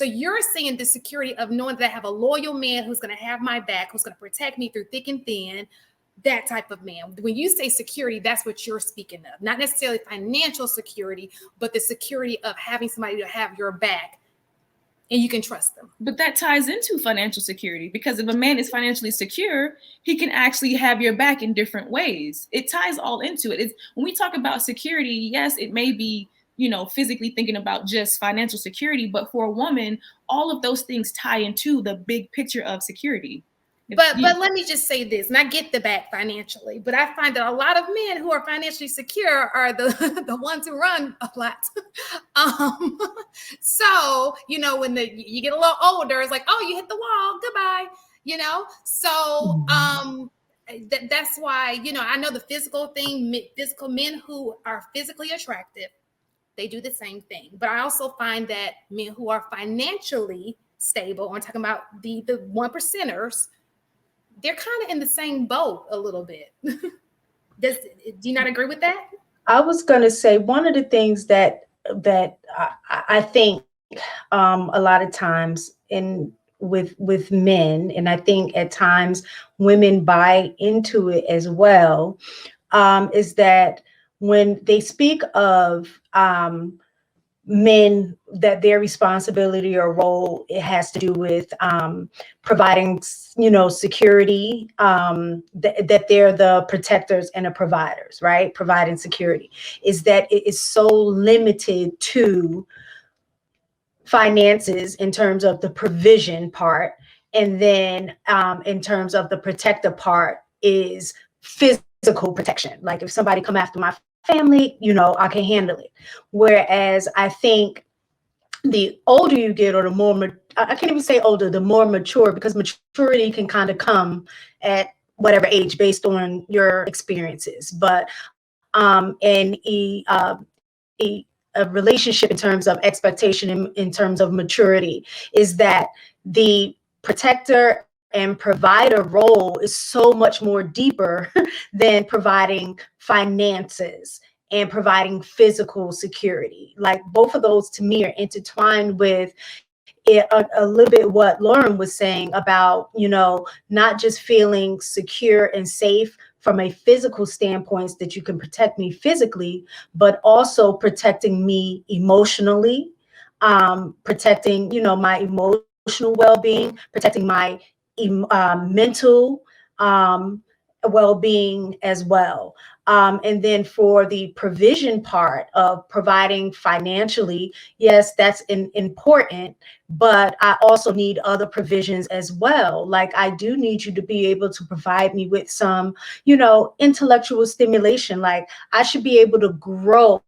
So you're seeing the security of knowing that I have a loyal man who's going to have my back, who's going to protect me through thick and thin. That type of man. When you say security, that's what you're speaking of. Not necessarily financial security, but the security of having somebody to have your back and you can trust them. But that ties into financial security, because if a man is financially secure, he can actually have your back in different ways. It ties all into it. When we talk about security, yes, it may be, physically thinking about just financial security, but for a woman, all of those things tie into the big picture of security. But let me just say this, and I get the back financially, but I find that a lot of men who are financially secure are the ones who run a lot. So, when you get a little older, it's like, oh, you hit the wall, goodbye, So that's why, I know the physical thing, physical men who are physically attractive, they do the same thing. But I also find that men who are financially stable, I'm talking about the one percenters, they're kind of in the same boat a little bit. Do you not agree with that? I was going to say one of the things that I think a lot of times with men, and I think at times women buy into it as well, is that when they speak of men, that their responsibility or role, it has to do with providing security, that they're the protectors and the providers, right? Providing security, is that it is so limited to finances in terms of the provision part, and then in terms of the protector part is physical protection. Like if somebody come after my family, I can handle it. Whereas I think the older you get, or the more, I can't even say older, the more mature, because maturity can kind of come at whatever age based on your experiences. But a relationship in terms of expectation, in terms of maturity, is that the protector and provider role is so much more deeper than providing finances and providing physical security. Like both of those to me are intertwined with it, a little bit what Lauren was saying about, not just feeling secure and safe from a physical standpoint, that you can protect me physically, but also protecting me emotionally, protecting, my emotional well-being, protecting my mental well-being as well. And then for the provision part of providing financially, yes, that's important, but I also need other provisions as well. Like I do need you to be able to provide me with some, intellectual stimulation. Like I should be able to grow,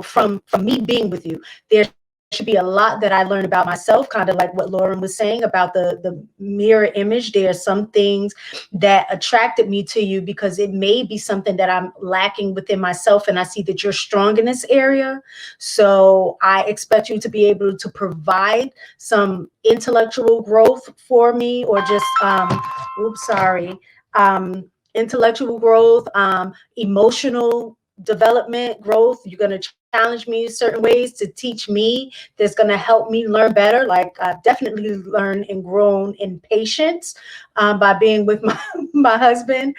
from me being with you. There should be a lot that I learned about myself, kind of like what Lauren was saying about the mirror image. There are some things that attracted me to you because it may be something that I'm lacking within myself, and I see that you're strong in this area. So I expect you to be able to provide some intellectual growth for me, or just intellectual growth, emotional development growth. You're going to challenge me in certain ways to teach me, that's going to help me learn better. Like I've definitely learned and grown in patience by being with my husband.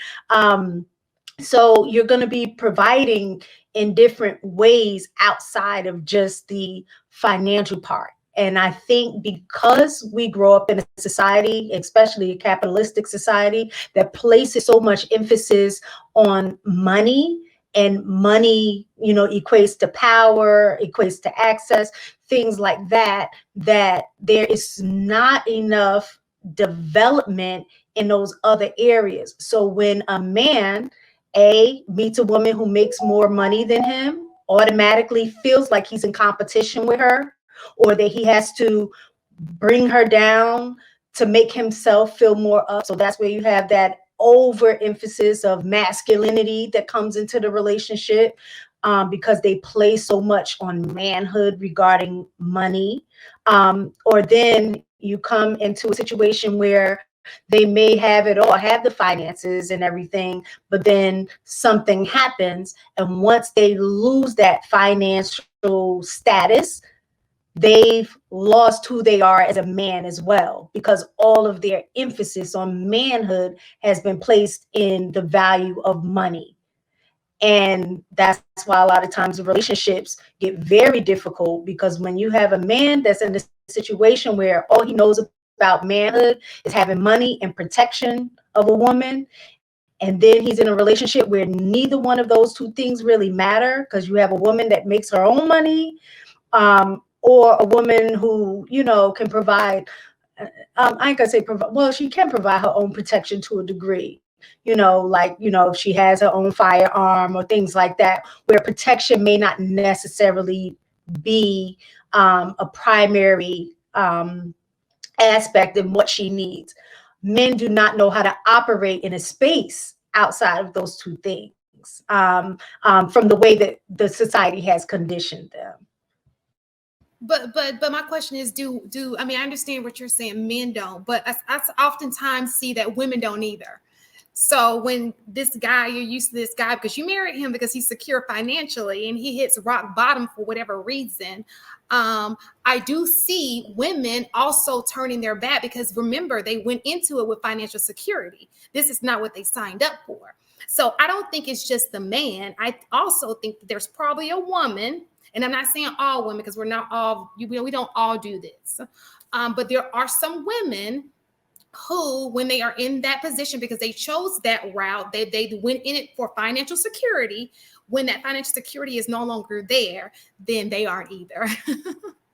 So you're going to be providing in different ways outside of just the financial part. And I think because we grow up in a society, especially a capitalistic society, that places so much emphasis on money, and money, equates to power, equates to access, things like that, that there is not enough development in those other areas. So when a man, meets a woman who makes more money than him, automatically feels like he's in competition with her, or that he has to bring her down to make himself feel more up. So that's where you have that overemphasis of masculinity that comes into the relationship, because they place so much on manhood regarding money. Or then you come into a situation where they may have it all, have the finances and everything, but then something happens. And once they lose that financial status, they've lost who they are as a man as well, because all of their emphasis on manhood has been placed in the value of money. And that's why a lot of times the relationships get very difficult, because when you have a man that's in a situation where all he knows about manhood is having money and protection of a woman, and then he's in a relationship where neither one of those two things really matter, because you have a woman that makes her own money, or a woman who, you know, can provide, I ain't gonna say provide, well, she can provide her own protection to a degree, you know, like, you know, if she has her own firearm or things like that, where protection may not necessarily be a primary aspect in what she needs. Men do not know how to operate in a space outside of those two things, from the way that the society has conditioned them. But my question is, do I mean, I understand what you're saying, men don't, but I oftentimes see that women don't either. So when this guy, you're used to this guy because you married him because he's secure financially and he hits rock bottom for whatever reason. I do see women also turning their back, because remember, they went into it with financial security. This is not what they signed up for. So I don't think it's just the man. I also think that there's probably a woman, and I'm not saying all women, because we're not all, we don't all do this. But there are some women who, when they are in that position because they chose that route, they went in it for financial security. When that financial security is no longer there, then they aren't either.